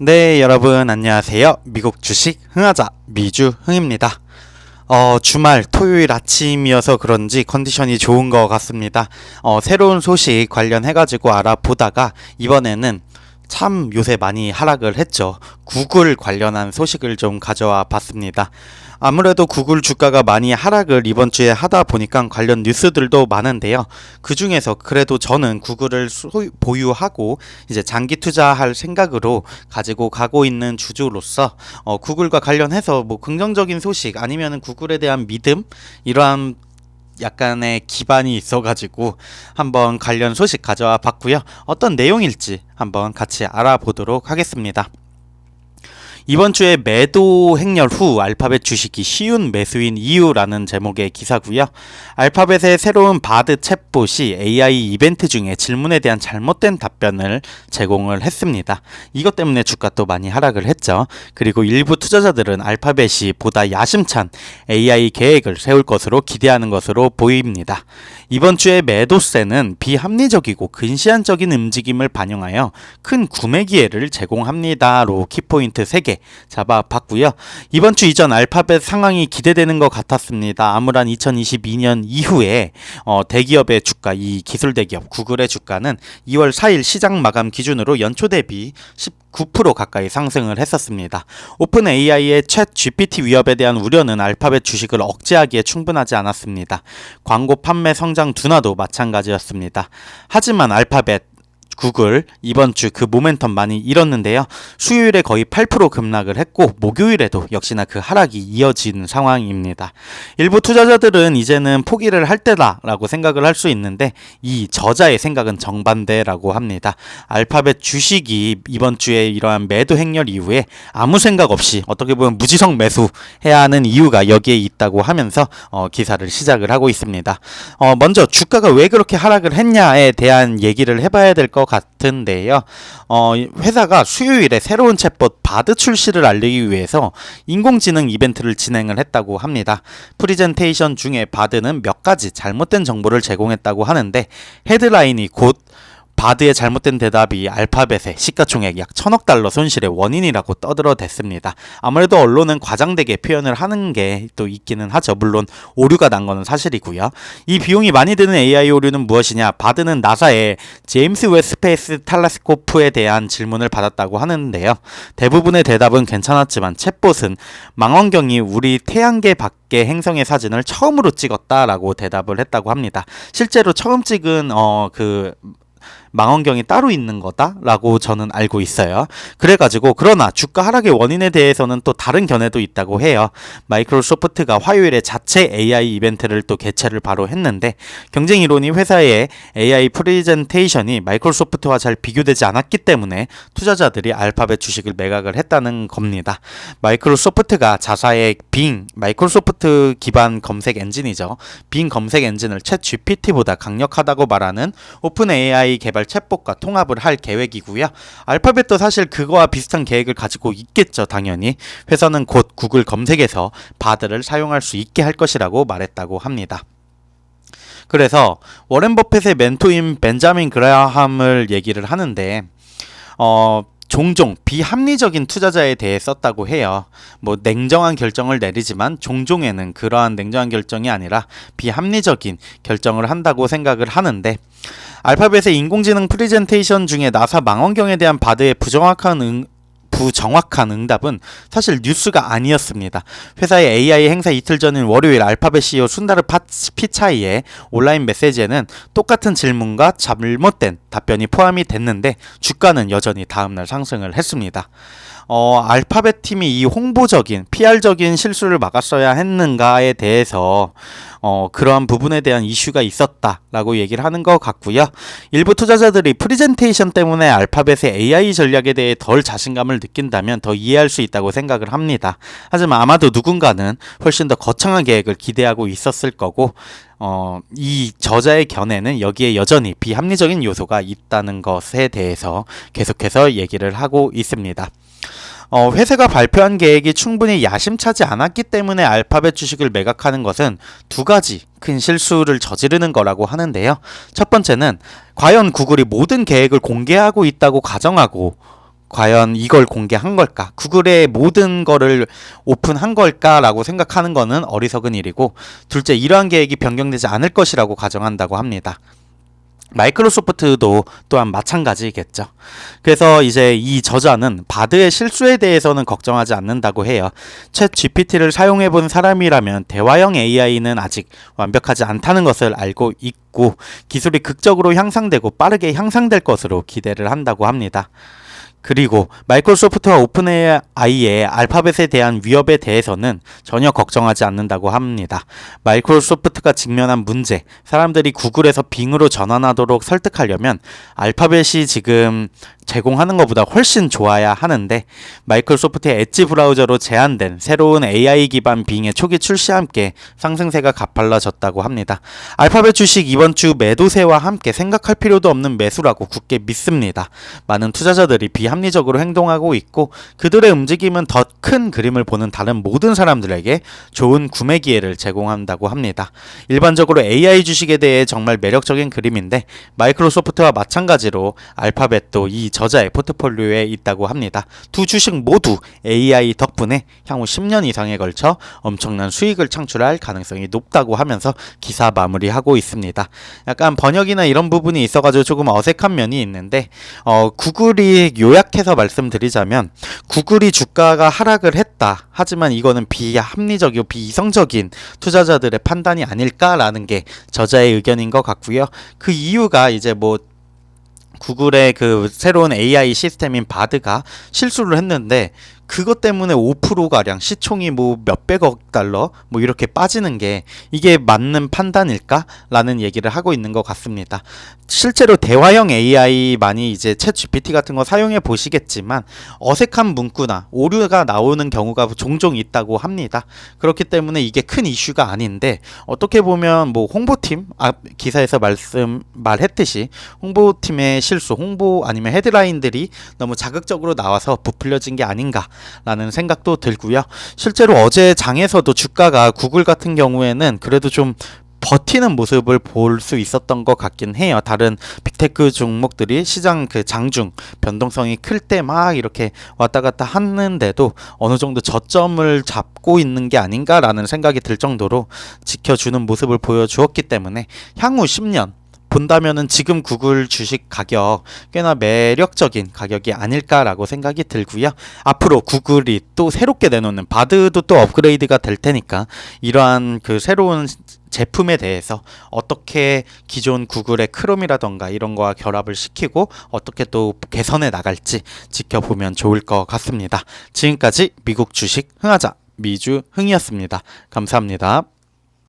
네, 여러분 안녕하세요. 미국 주식 흥하자 미주흥입니다. 주말 토요일 아침이어서 그런지 컨디션이 좋은 것 같습니다. 새로운 소식 관련해가지고 알아보다가 이번에는 참 요새 많이 하락을 했죠. 구글 관련한 소식을 좀 가져와 봤습니다. 아무래도 구글 주가가 많이 하락을 이번 주에 하다 보니까 관련 뉴스들도 많은데요. 그 중에서 그래도 저는 구글을 보유하고 이제 장기 투자할 생각으로 가지고 가고 있는 주주로서 구글과 관련해서 뭐 긍정적인 소식 아니면은 구글에 대한 믿음 이러한 약간의 기반이 있어가지고 한번 관련 소식 가져와 봤고요. 어떤 내용일지 한번 같이 알아보도록 하겠습니다. 이번 주에 매도 행렬 후 알파벳 주식이 쉬운 매수인 이유라는 제목의 기사고요. 알파벳의 새로운 바드 챗봇이 AI 이벤트 중에 질문에 대한 잘못된 답변을 제공을 했습니다. 이것 때문에 주가도 많이 하락을 했죠. 그리고 일부 투자자들은 알파벳이 보다 야심찬 AI 계획을 세울 것으로 기대하는 것으로 보입니다. 이번 주에 매도세는 비합리적이고 근시안적인 움직임을 반영하여 큰 구매 기회를 제공합니다로 키포인트 3개 잡아봤고요. 이번 주 이전 알파벳 상황이 기대되는 것 같았습니다. 암울한 2022년 이후에 대기업의 주가, 이 기술 대기업 구글의 주가는 2월 4일 시장 마감 기준으로 연초 대비 19% 가까이 상승을 했었습니다. 오픈 AI의 챗 GPT 위협에 대한 우려는 알파벳 주식을 억제하기에 충분하지 않았습니다. 광고 판매 성장 둔화도 마찬가지였습니다. 하지만 알파벳 구글 이번 주 그 모멘텀 많이 잃었는데요. 수요일에 거의 8% 급락을 했고 목요일에도 역시나 그 하락이 이어진 상황입니다. 일부 투자자들은 이제는 포기를 할 때다라고 생각을 할 수 있는데 이 저자의 생각은 정반대라고 합니다. 알파벳 주식이 이번 주에 이러한 매도 행렬 이후에 아무 생각 없이 어떻게 보면 무지성 매수해야 하는 이유가 여기에 있다고 하면서 기사를 시작을 하고 있습니다. 먼저 주가가 왜 그렇게 하락을 했냐에 대한 얘기를 해봐야 될 것 같은데요. 회사가 수요일에 새로운 챗봇 바드 출시를 알리기 위해서 인공지능 이벤트를 진행을 했다고 합니다. 프리젠테이션 중에 바드는 몇 가지 잘못된 정보를 제공했다고 하는데 헤드라인이 곧 바드의 잘못된 대답이 알파벳의 시가총액 약 1000억 달러 손실의 원인이라고 떠들어댔습니다. 아무래도 언론은 과장되게 표현을 하는 게 또 있기는 하죠. 물론 오류가 난 거는 사실이고요. 이 비용이 많이 드는 AI 오류는 무엇이냐? 바드는 나사의 제임스 웹 스페이스 텔레스코프에 대한 질문을 받았다고 하는데요. 대부분의 대답은 괜찮았지만 챗봇은 망원경이 우리 태양계 밖의 행성의 사진을 처음으로 찍었다라고 대답을 했다고 합니다. 실제로 처음 찍은 망원경이 따로 있는 거다라고 저는 알고 있어요. 그래가지고 그러나 주가 하락의 원인에 대해서는 또 다른 견해도 있다고 해요. 마이크로소프트가 화요일에 자체 AI 이벤트를 또 개최를 바로 했는데 경쟁 이론이 회사의 AI 프레젠테이션이 마이크로소프트와 잘 비교되지 않았기 때문에 투자자들이 알파벳 주식을 매각을 했다는 겁니다. 마이크로소프트가 자사의 빙, 마이크로소프트 기반 검색 엔진이죠. 빙 검색 엔진을 챗 GPT보다 강력하다고 말하는 오픈 AI 개발 챗봇과 통합을 할 계획이고요. 알파벳도 사실 그거와 비슷한 계획을 가지고 있겠죠. 당연히 회사는 곧 구글 검색에서 바드를 사용할 수 있게 할 것이라고 말했다고 합니다. 그래서 워렌 버핏의 멘토인 벤자민 그라함을 얘기를 하는데 종종 비합리적인 투자자에 대해 썼다고 해요. 뭐 냉정한 결정을 내리지만 종종에는 그러한 냉정한 결정이 아니라 비합리적인 결정을 한다고 생각을 하는데 알파벳의 인공지능 프레젠테이션 중에 나사 망원경에 대한 바드의 부정확한 응답은 사실 뉴스가 아니었습니다. 회사의 AI 행사 이틀 전인 월요일 알파벳 CEO 순다르 피차이의 온라인 메시지에는 똑같은 질문과 잘못된 답변이 포함이 됐는데 주가는 여전히 다음날 상승을 했습니다. 알파벳 팀이 이 홍보적인 PR적인 실수를 막았어야 했는가에 대해서 그러한 부분에 대한 이슈가 있었다라고 얘기를 하는 것 같고요. 일부 투자자들이 프레젠테이션 때문에 알파벳의 AI 전략에 대해 덜 자신감을 느낀다면 더 이해할 수 있다고 생각을 합니다. 하지만 아마도 누군가는 훨씬 더 거창한 계획을 기대하고 있었을 거고 이 저자의 견해는 여기에 여전히 비합리적인 요소가 있다는 것에 대해서 계속해서 얘기를 하고 있습니다. 회사가 발표한 계획이 충분히 야심차지 않았기 때문에 알파벳 주식을 매각하는 것은 두 가지 큰 실수를 저지르는 거라고 하는데요. 첫 번째는 과연 구글이 모든 계획을 공개하고 있다고 가정하고 과연 이걸 공개한 걸까? 구글의 모든 거를 오픈한 걸까라고 생각하는 거는 어리석은 일이고, 둘째, 이러한 계획이 변경되지 않을 것이라고 가정한다고 합니다. 마이크로소프트도 또한 마찬가지겠죠. 그래서 이제 이 저자는 바드의 실수에 대해서는 걱정하지 않는다고 해요. 챗 GPT를 사용해 본 사람이라면 대화형 AI는 아직 완벽하지 않다는 것을 알고 있고, 기술이 극적으로 향상되고 빠르게 향상될 것으로 기대를 한다고 합니다. 그리고 마이크로소프트와 오픈AI의 알파벳에 대한 위협에 대해서는 전혀 걱정하지 않는다고 합니다. 마이크로소프트가 직면한 문제, 사람들이 구글에서 빙으로 전환하도록 설득하려면 알파벳이 지금 제공하는 것보다 훨씬 좋아야 하는데, 마이크로소프트의 엣지 브라우저로 제한된 새로운 AI 기반 빙의 초기 출시와 함께 상승세가 가팔라졌다고 합니다. 알파벳 주식 이번 주 매도세와 함께 생각할 필요도 없는 매수라고 굳게 믿습니다. 많은 투자자들이 비합리적으로 행동하고 있고, 그들의 움직임은 더 큰 그림을 보는 다른 모든 사람들에게 좋은 구매 기회를 제공한다고 합니다. 일반적으로 AI 주식에 대해 정말 매력적인 그림인데, 마이크로소프트와 마찬가지로 알파벳도 이 저자의 포트폴리오에 있다고 합니다. 두 주식 모두 AI 덕분에 향후 10년 이상에 걸쳐 엄청난 수익을 창출할 가능성이 높다고 하면서 기사 마무리하고 있습니다. 약간 번역이나 이런 부분이 있어가지고 조금 어색한 면이 있는데, 구글이 요약해서 말씀드리자면, 구글이 주가가 하락을 했다. 하지만 이거는 비합리적이고 비이성적인 투자자들의 판단이 아닐까라는 게 저자의 의견인 것 같고요. 그 이유가 이제 구글의 그 새로운 AI 시스템인 바드가 실수를 했는데, 그것 때문에 5%가량 시총이 몇백억 달러 이렇게 빠지는 게 이게 맞는 판단일까? 라는 얘기를 하고 있는 것 같습니다. 실제로 대화형 AI 많이 이제 챗 GPT 같은 거 사용해 보시겠지만 어색한 문구나 오류가 나오는 경우가 종종 있다고 합니다. 그렇기 때문에 이게 큰 이슈가 아닌데, 어떻게 보면 홍보팀 기사에서 말했듯이 홍보팀의 실수, 홍보 아니면 헤드라인들이 너무 자극적으로 나와서 부풀려진 게 아닌가 라는 생각도 들고요. 실제로 어제 장에서도 주가가 구글 같은 경우에는 그래도 좀 버티는 모습을 볼 수 있었던 것 같긴 해요. 다른 빅테크 종목들이 시장 그 장중 변동성이 클 때 막 이렇게 왔다 갔다 하는데도 어느 정도 저점을 잡고 있는 게 아닌가라는 생각이 들 정도로 지켜주는 모습을 보여주었기 때문에 향후 10년 본다면은 지금 구글 주식 가격 꽤나 매력적인 가격이 아닐까라고 생각이 들고요. 앞으로 구글이 또 새롭게 내놓는 바드도 또 업그레이드가 될 테니까, 이러한 그 새로운 제품에 대해서 어떻게 기존 구글의 크롬이라던가 이런 거와 결합을 시키고 어떻게 또 개선해 나갈지 지켜보면 좋을 것 같습니다. 지금까지 미국 주식 흥하자 미주 흥이었습니다. 감사합니다.